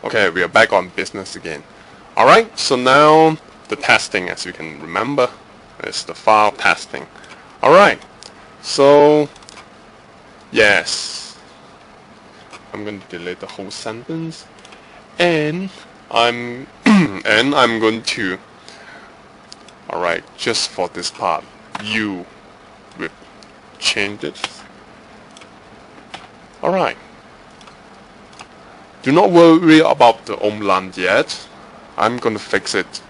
Okay, we are back on business again. Alright, so now the testing, as you can remember, is the file testing. Alright, so yes, I'm going to delete the whole sentence, and I'm going to, alright, just for this part, you will change it. Alright. Do not worry about the umlaut yet. I'm gonna fix it.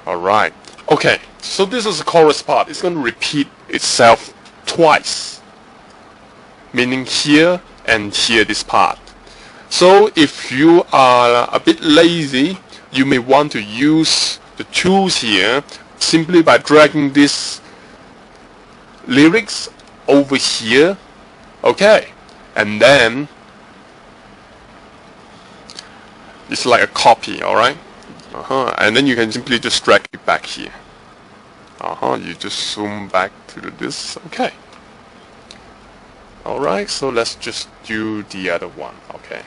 Alright. Okay, so this is the chorus part. It's gonna repeat itself twice. Meaning here and here, this part. So if you are a bit lazy, you may want to use the tools here simply by dragging this lyrics over here. Okay. And then it's like a copy, alright? And then you can simply just drag it back here. You just zoom back to this. Okay. Alright, so let's just do the other one. Okay.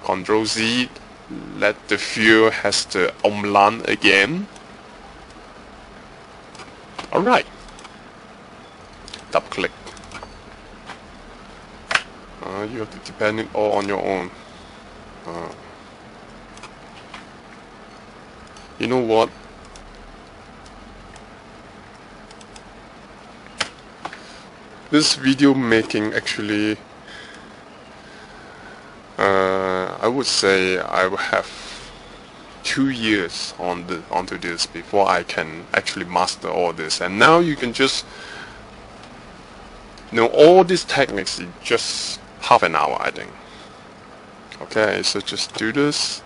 Control Z, let the view has the umlaut again. Alright. Double click. You have to depend it all on your own. You know what? This video making actually, I would say I will have 2 years onto this before I can actually master all this. And now you can just know all these techniques in just half an hour, I think. Okay, so just do this.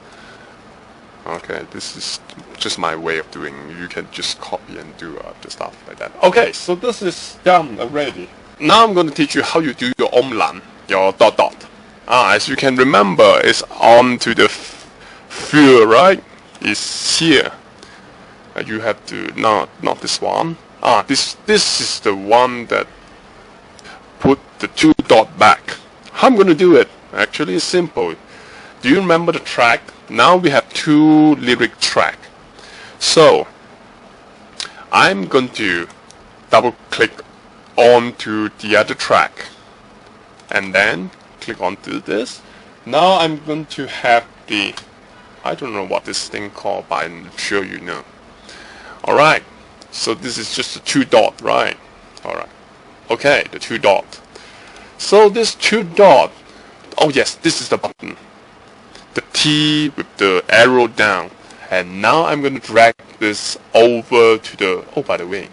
Okay, this is just my way of doing. You can just copy and do the stuff like that. Okay, so this is done already. Now I'm going to teach you how you do your umlaut, your dot dot. As you can remember, it's on to the fill, right? It's here. You have to not this one. This is the one that put the 2 dot back. How I'm going to do it? Actually, it's simple. Do you remember the track? Now we have 2 lyric track. So I'm going to double click onto the other track and then click onto this. Now I'm going to have the, I don't know what this thing called, but I'm sure you know. Alright, so this is just a 2 dot, right? Alright, okay, the 2 dot. So this 2 dot, oh yes, this is the button, the T with the arrow down. And now I'm going to drag this over to the, oh by the way,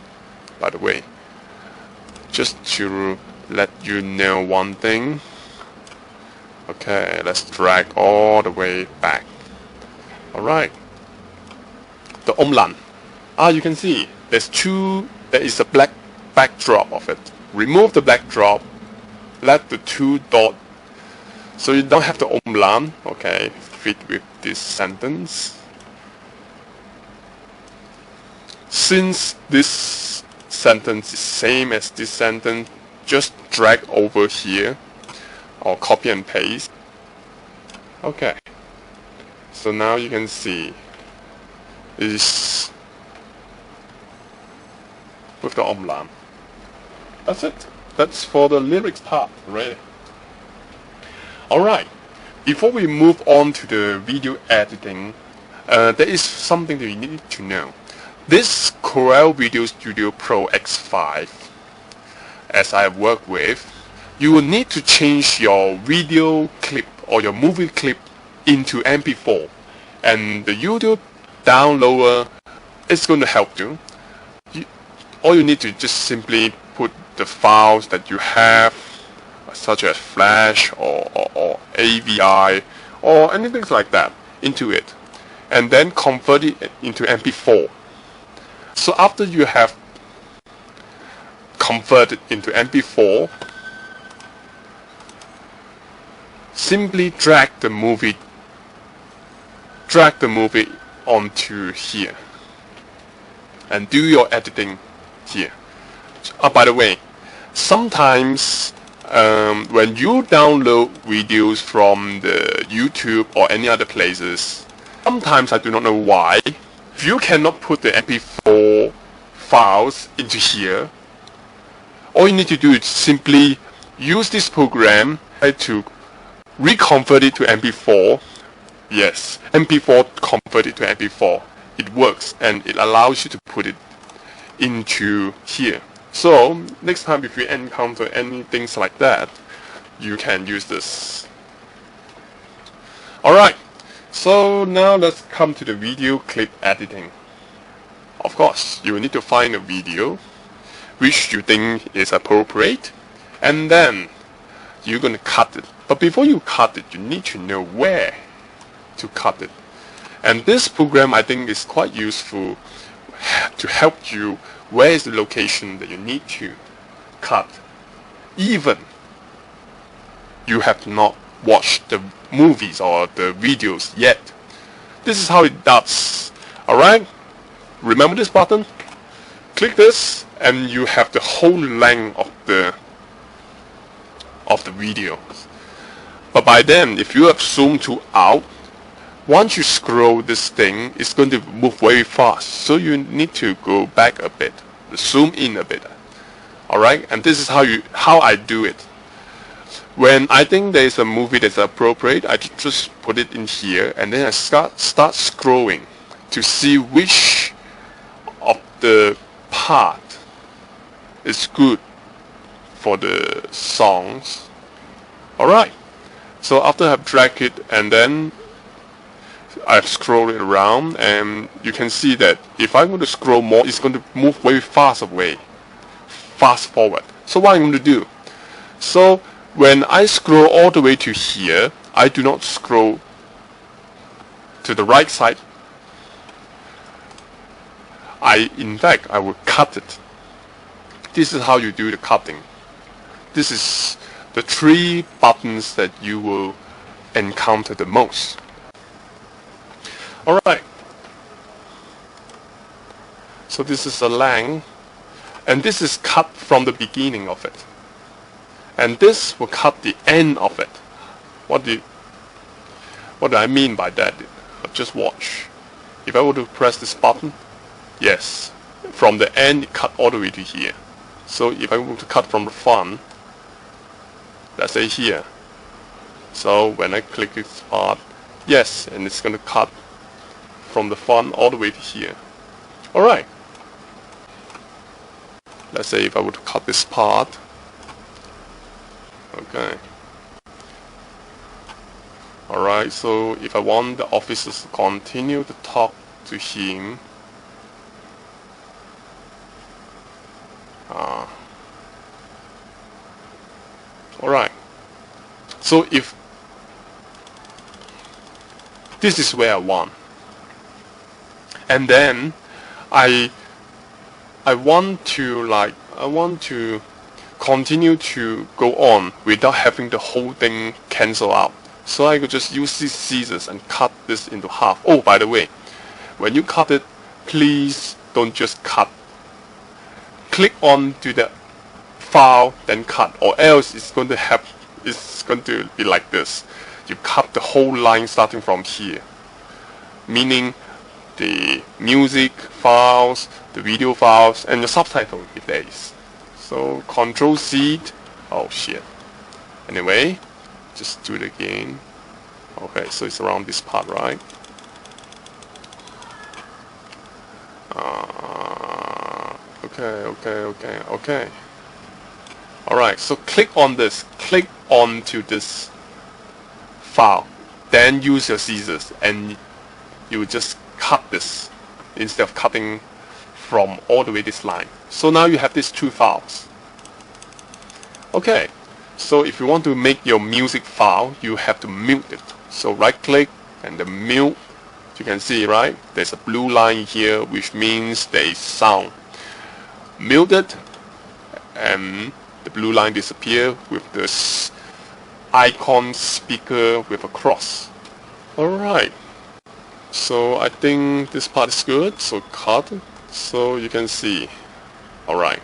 just to let you know one thing. Okay, let's drag all the way back. Alright, the umlaut. You can see there is a black backdrop of it. Remove the backdrop, let the 2 dot, so you don't have the umlaut, okay, fit with this sentence. Since this sentence is same as this sentence, just drag over here or copy and paste. Okay, so now you can see is with the umlaut. That's it. That's for the lyrics part, right? Alright, before we move on to the video editing, there is something that you need to know. This Corel Videostudio Pro X5, as I work with, you will need to change your video clip or your movie clip into MP4, and the YouTube downloader is going to help you. All you need to just simply put the files that you have, such as Flash or AVI or anything like that, into it, and then convert it into MP4. So after you have converted into MP4, simply drag the movie onto here and do your editing here. By the way, sometimes when you download videos from the YouTube or any other places, sometimes I do not know why, if you cannot put the MP4 files into here, all you need to do is simply use this program to reconvert it to MP4. Yes, MP4 convert it to MP4. It works and it allows you to put it into here. So next time if you encounter any things like that, you can use this. Alright, so now let's come to the video clip editing. Of course, you will need to find a video which you think is appropriate, and then you're going to cut it. But before you cut it, you need to know where to cut it. And this program I think is quite useful to help you where is the location that you need to cut, even you have not watched the movies or the videos yet. This is how it does. Alright, remember this button? Click this and you have the whole length of the video. But by then, if you have zoomed to out, once you scroll this thing, it's going to move very fast. So you need to go back a bit, zoom in a bit. Alright, and this is how I do it. When I think there is a movie that's appropriate, I just put it in here and then I start scrolling to see which of the part is good for the songs. Alright, so after I've dragged it and then I've scrolled it around, and you can see that if I'm going to scroll more, it's going to move very fast forward. So what I'm going to do, so when I scroll all the way to here, I do not scroll to the right side. In fact, I will cut it. This is how you do the cutting. This is the 3 buttons that you will encounter the most. Alright, so this is the length, and this is cut from the beginning of it, and this will cut the end of it. What do I mean by that? Just watch. If I were to press this button, yes, from the end it cut all the way to here. So if I were to cut from the front, let's say here, so when I click this part, yes, and it's going to cut from the front all the way to here. Alright, let's say if I were to cut this part, okay. Alright, so if I want the officers to continue to talk to him, alright, so if this is where I want, and then I want to continue to go on without having the whole thing cancel out. So I could just use these scissors and cut this into half. Oh, by the way, when you cut it, please don't just cut. Click on to the file, then cut, or else it's going to be like this. You cut the whole line starting from here, meaning the music files, the video files, and the subtitle if there is. So Control C. Oh shit. Anyway, just do it again. Okay, so it's around this part, right? Okay. Alright, so click on this. Click onto this file. Then use your scissors and you just cut this instead of cutting from all the way this line. So now you have these 2 files. Okay, so if you want to make your music file, you have to mute it. So right click and the mute. You can see, right? There's a blue line here, which means there is sound. Mute it, and the blue line disappear with this icon speaker with a cross. Alright, so I think this part is good, so cut. So you can see. Alright,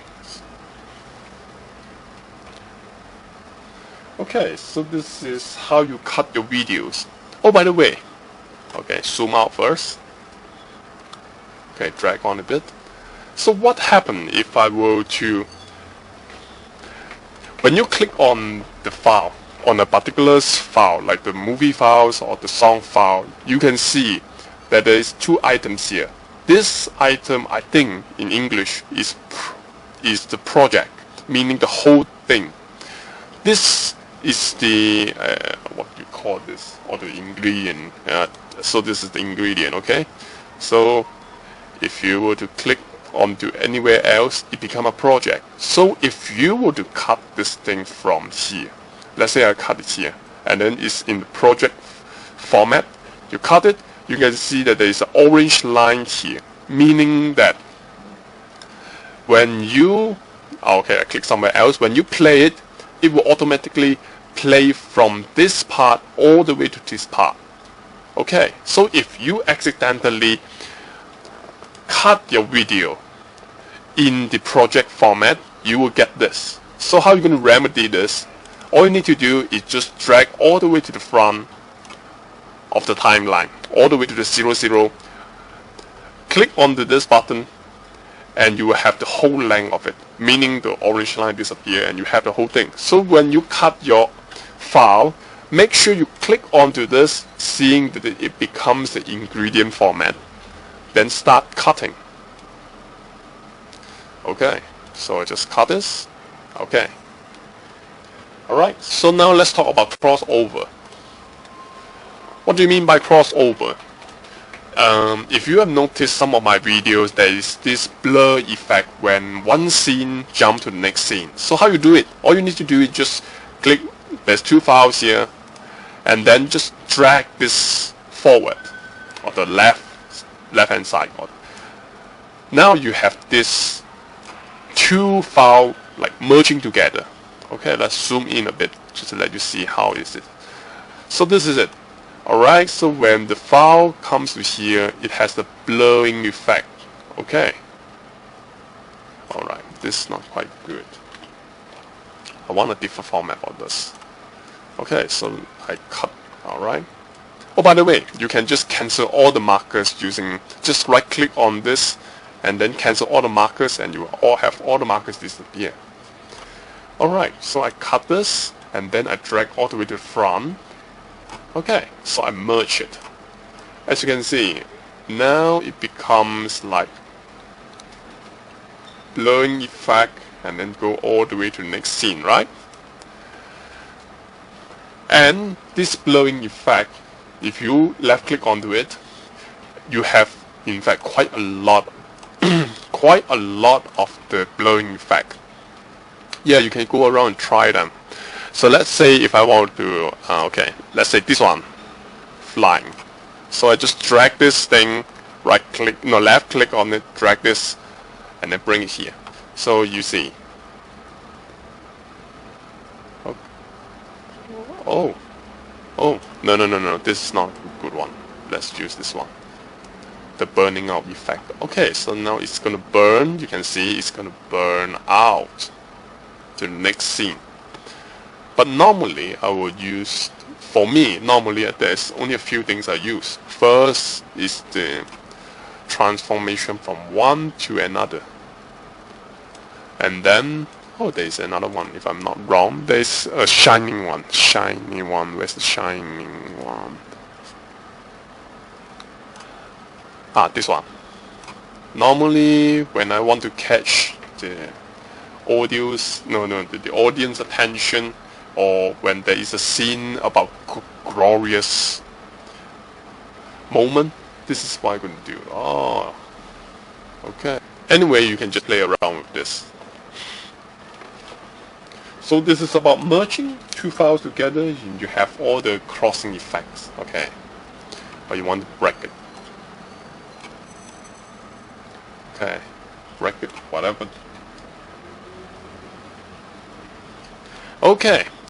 Okay, so this is how you cut your videos. Oh, by the way, okay, zoom out first. Okay, drag on a bit. So what happened if I were to, when you click on the file, on a particular file, like the movie files or the song file, you can see that there is two items here. This item, I think, in English is the project, meaning the whole thing. This is the what do you call this, or the ingredient. So this is the ingredient. Okay, so if you were to click onto anywhere else, it become a project. So if you were to cut this thing from here, let's say I cut it here, and then it's in the project format, you cut it, you can see that there is an orange line here, meaning that when you, okay, I click somewhere else, when you play it, it will automatically play from this part all the way to this part. Okay, so if you accidentally cut your video in the project format, you will get this. So how are you going to remedy this? All you need to do is just drag all the way to the front of the timeline, all the way to the 00, click onto this button, and you will have the whole length of it, meaning the orange line disappear and you have the whole thing. So when you cut your file, make sure you click onto this, seeing that it becomes the ingredient format, then start cutting. Okay, so I just cut this. Okay. Alright, so now let's talk about crossover. What do you mean by crossover? If you have noticed some of my videos, there is this blur effect when one scene jumps to the next scene. So how you do it? All you need to do is just click, there's two files here, and then just drag this forward, or the left hand side. Now you have this two file like merging together. Okay, let's zoom in a bit just to let you see how is it. So this is it. Alright, so when the file comes to here, it has the blurring effect. Okay. Alright, this is not quite good. I want a different format for this. Okay, so I cut. Alright. Oh, by the way, you can just cancel all the markers using, just right click on this and then cancel all the markers, and you will all have all the markers disappear. Alright, so I cut this and then I drag all the way to the front. Okay, so I merge it. As you can see, now it becomes like blurring effect and then go all the way to the next scene, right? And this blurring effect, if you left click onto it, you have in fact quite a lot of the blurring effect. Yeah, you can go around and try them. So let's say if I want to, okay, let's say this one, flying. So I just drag this thing, right click, no, left click on it, drag this, and then bring it here. So you see. Oh, no, this is not a good one. Let's use this one. The burning out effect. Okay, so now it's gonna burn, you can see it's gonna burn out to the next scene. But normally I would use, for me, normally there's only a few things I use. First is the transformation from one to another. And then, oh, there's another one, if I'm not wrong. There's a shining one. Shiny one. Where's the shining one? Ah, this one. Normally, when I want to catch the the audience attention, or when there is a scene about glorious moment, this is what I'm going to do. Oh, okay. Anyway, you can just play around with this. So this is about merging two files together, and you have all the crossing effects, okay? But you want to break it. Okay, break it, whatever. Okay.